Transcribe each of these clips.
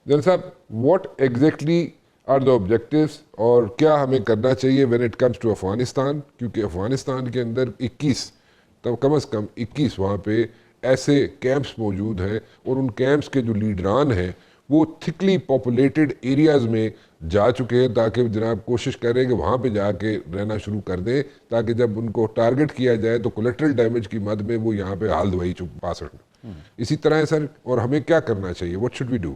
جن صاحب what exactly are the objectives اور کیا ہمیں کرنا چاہیے when it comes to Afghanistan, کیونکہ افغانستان کے اندر 21 تو کم از کم 21 وہاں پہ ایسے کیمپس موجود ہیں، اور ان کیمپس کے جو لیڈران ہیں وہ تھکلی پاپولیٹڈ ایریاز میں جا چکے ہیں، تاکہ جناب کوشش کریں کہ وہاں پہ جا کے رہنا شروع کر دیں، تاکہ جب ان کو ٹارگٹ کیا جائے تو کولیٹرل ڈیمیج کی مد میں وہ یہاں پہ حال دوائی پا سکیں۔ اسی طرح ہے سر، اور ہمیں کیا کرنا چاہیے، what should we do?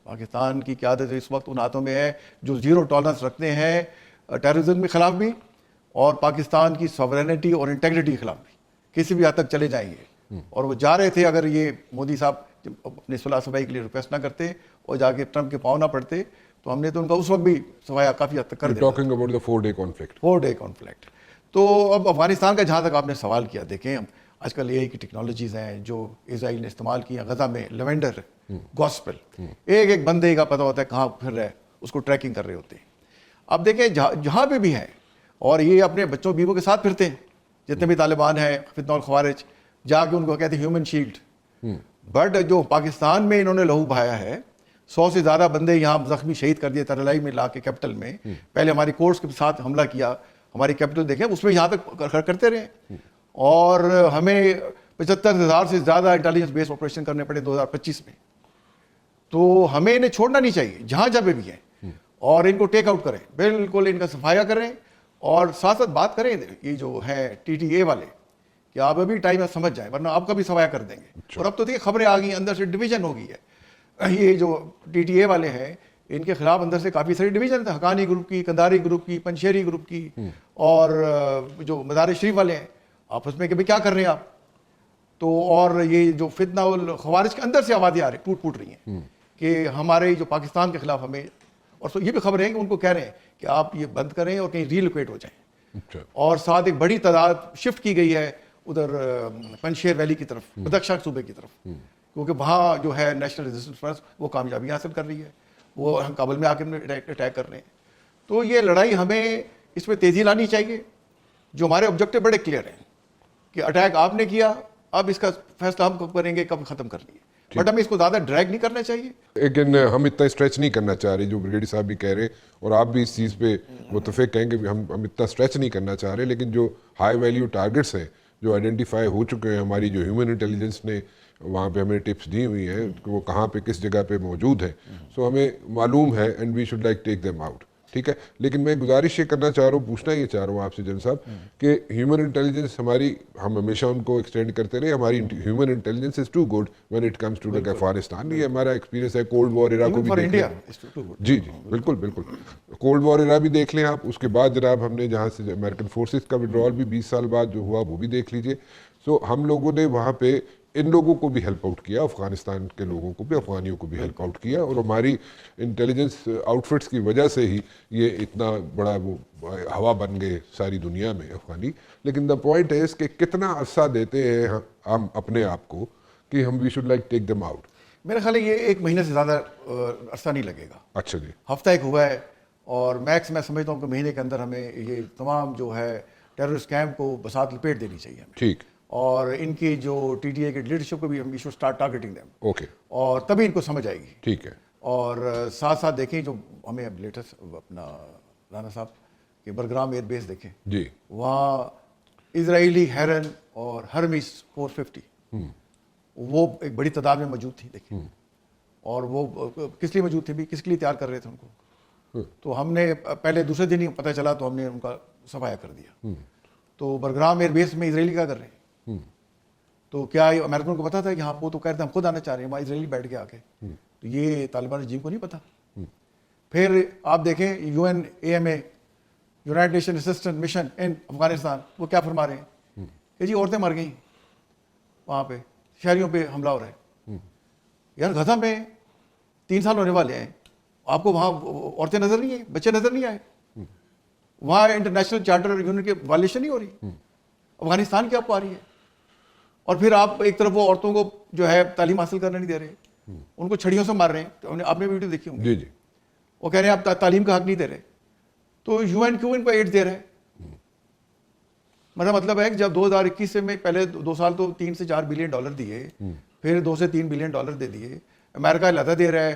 Pakistan کی قیادت اس وقت ان ہاتھوں میں ہے جو زیرو ٹالرنس رکھتے ہیں ٹیررزم کے خلاف بھی، اور پاکستان کی سوورینٹی اور انٹیگریٹی کے خلاف بھی، کسی بھی حد تک چلے جائیں گے۔ اور وہ جا رہے تھے، اگر یہ مودی صاحب اپنے صلح صفائی کے لیے ریکویسٹ نہ کرتے اور جا کے ٹرمپ کے پاؤں نہ پڑتے تو ہم نے تو ان کا اس وقت بھی سفایا کافی حد تک کر دیا۔ Talking about the 4 day conflict۔ 4 day conflict۔ تو اب افغانستان کا جہاں تک آپ نے سوال کیا، دیکھیں آج کل AI کی ٹیکنالوجیز ہیں جو اسرائیل نے استعمال کی ہیں غزہ میں، لیونڈر گاسپل، ایک ایک بندے کا پتہ ہوتا ہے کہاں پھر رہا ہے، اس کو ٹریکنگ کر رہے ہوتے ہیں۔ اب دیکھیں جہاں پہ بھی ہیں، اور یہ اپنے بچوں بیووں کے ساتھ پھرتے ہیں، جتنے بھی طالبان ہیں، فتنہ الخوارج، جا کے ان کو کہتے ہیں ہیومن شیلڈ۔ بٹ جو پاکستان میں انہوں نے لہو بہایا ہے، 100 سے زیادہ بندے یہاں زخمی شہید کر دیے ترلائی میں لا کے کیپٹل میں، پہلے ہماری کورٹس کے ساتھ حملہ کیا، ہماری کیپٹل دیکھیں اس میں یہاں تک کرتے رہے، اور ہمیں 75,000 سے زیادہ انٹیلیجنس بیس آپریشن کرنے پڑے 2025 میں۔ تو ہمیں انہیں چھوڑنا نہیں چاہیے جہاں جب بھی ہیں، اور ان کو ٹیک آؤٹ کریں، بالکل ان کا صفایا کریں، اور ساتھ ساتھ بات کریں یہ جو ہے TTA والے کہ آپ ابھی ٹائم ہے سمجھ جائیں، ورنہ آپ کا بھی صفایا کر دیں گے۔ اور اب تو دیکھیں خبریں آ گئی، اندر سے ڈویژن ہو گئی ہے، یہ جو TTA والے ہیں ان کے خلاف اندر سے کافی ساری ڈویژن تھے، حقانی گروپ کی، کنداری گروپ کی، پنشیری گروپ کی، اور جو مزار شریف والے ہیں آپس میں کہ بھئی کیا کر رہے ہیں آپ۔ تو اور یہ جو فتنہ الخوارج کے اندر سے آوازیں آ رہی ٹوٹ رہی ہیں کہ ہمارے جو پاکستان کے خلاف ہمیں، اور یہ بھی خبر ہے کہ ان کو کہہ رہے ہیں کہ آپ یہ بند کریں اور کہیں ریلوکیٹ ہو جائیں۔ اور ساتھ ایک بڑی تعداد شفٹ کی گئی ہے ادھر پنشیر ویلی کی طرف، بدخشاں صوبے کی طرف، کیونکہ وہاں جو ہے نیشنل ریزسٹنس فورس وہ کامیابی حاصل کر رہی ہے، وہ ہم کابل میں آ کے اٹیک کر رہے ہیں۔ تو یہ لڑائی ہمیں اس میں تیزی لانی چاہیے، جو ہمارے آبجیکٹو بڑے کلیئر ہیں کہ اٹیک آپ نے کیا، اب اس کا فیصلہ ہم کب کریں گے، کب ختم کرنی ہے، بٹ ہمیں اس کو زیادہ ڈریگ نہیں کرنا چاہیے۔ لیکن ہم اتنا اسٹریچ نہیں کرنا چاہ رہے، جو بریگیڈی صاحب بھی کہہ رہے ہیں، اور آپ بھی اس چیز پہ متفق کہیں کہ ہم اتنا اسٹریچ نہیں کرنا چاہ رہے، لیکن جو ہائی ویلیو ٹارگٹس ہیں جو آئیڈینٹیفائی ہو چکے ہیں، ہماری جو ہیومن انٹیلیجنس نے وہاں پہ ہمیں ٹپس دی ہوئی ہیں کہ وہ کہاں پہ کس جگہ پہ موجود ہیں، سو ہمیں معلوم ہے، and we should like take them out, ٹھیک ہے۔ لیکن میں گزارش یہ کرنا چاہ رہا ہوں، پوچھنا یہ چاہ رہا ہوں آپ سے جن صاحب کہ ہیومن انٹیلیجنس ہماری، ہم ہمیشہ ان کو ایکسٹینڈ کرتے رہے، ہماری human intelligence is too good when it comes to Afghanistan. یہ ہمارا ایکسپیرینس ہے، کولڈ وار ایرا کو بھی دیکھ لیں۔ جی جی بالکل بالکل، کولڈ وار ایرا بھی دیکھ لیں آپ، اس کے بعد جناب ہم نے جہاں سے امریکن فورسز کا وڈرال بھی 20 سال بعد جو ہوا وہ بھی دیکھ لیجئے۔ سو ہم لوگوں نے وہاں پہ ان لوگوں کو بھی ہیلپ آؤٹ کیا، افغانستان کے لوگوں کو بھی، افغانیوں کو بھی ہیلپ آؤٹ کیا، اور ہماری انٹیلیجنس آؤٹ فٹس کی وجہ سے ہی یہ اتنا بڑا وہ ہوا بن گئے ساری دنیا میں افغانی۔ لیکن دا پوائنٹ ہے کہ کتنا عرصہ دیتے ہیں ہم اپنے آپ کو کہ ہم we should like take them out? میرا خیال ہے یہ 1 مہینے سے زیادہ عرصہ نہیں لگے گا۔ اچھا جی، ہفتہ ایک ہوا ہے، اور میکس میں سمجھتا ہوں کہ مہینے کے اندر ہمیں یہ تمام جو ہے ٹیررسٹ کیمپ کو بساط لپیٹ دینی چاہیے ہمیں، ٹھیک، اور ان کی جو TTA کے لیڈرشپ کو بھی ہم should start targeting them, okay, اور تبھی ان کو سمجھ آئے گی۔ ٹھیک ہے۔ اور ساتھ ساتھ دیکھیں جو ہمیں اب لیٹسٹ اپنا رانا صاحب کہ برگرام ایئر بیس دیکھیں، جی، وہاں اسرائیلی ہیرن اور ہرمیس 450 وہ ایک بڑی تعداد میں موجود تھی، دیکھیں، اور وہ کس لیے موجود تھے بھی، کس کے لیے تیار کر رہے تھے ان کو، تو ہم نے پہلے دوسرے دن ہی پتہ چلا تو ہم نے ان کا صفایا کر دیا۔ تو برگرام ایئر بیس میں اسرائیلی کیا کر رہے ہیں؟ تو کیا امریکن کو پتا تھا کہ ہاں وہ تو کہہ رہے تھے ہم خود آنا چاہ رہے ہیں، وہاں اسرائیلی بیٹھ کے آ کے، تو یہ طالبان رجیم کو نہیں پتا۔ پھر آپ دیکھیں UNAMA United Nation Assistant Mission in Afghanistan, وہ کیا فرما رہے ہیں کہ جی عورتیں مر گئیں، وہاں پہ شہریوں پہ حملہ ہو رہا ہے۔ یار غزہ میں 3 سال ہونے والے ہیں، آپ کو وہاں عورتیں نظر نہیں ہیں، بچے نظر نہیں آئے، وہاں انٹرنیشنل چارٹر یونین کی وائلیشن نہیں ہو رہی، افغانستان کی آپ کو آ رہی ہے۔ اور پھر آپ ایک طرف وہ عورتوں کو جو ہے تعلیم حاصل کرنے نہیں دے رہے، ان کو چھڑیوں سے مار رہے ہیں، تو آپ نے ویڈیو دیکھی ہوں گی، جی جی، وہ کہہ رہے ہیں آپ تعلیم کا حق نہیں دے رہے، تو UN کیوں ان کو ایڈ دے رہے ہیں؟ میرا مطلب ہے کہ جب 2021 سے میں پہلے 2 سال تو 3 سے 4 بلین ڈالر دیے، پھر 2 سے 3 بلین ڈالر دے دیے، امریکہ لتا دے رہا ہے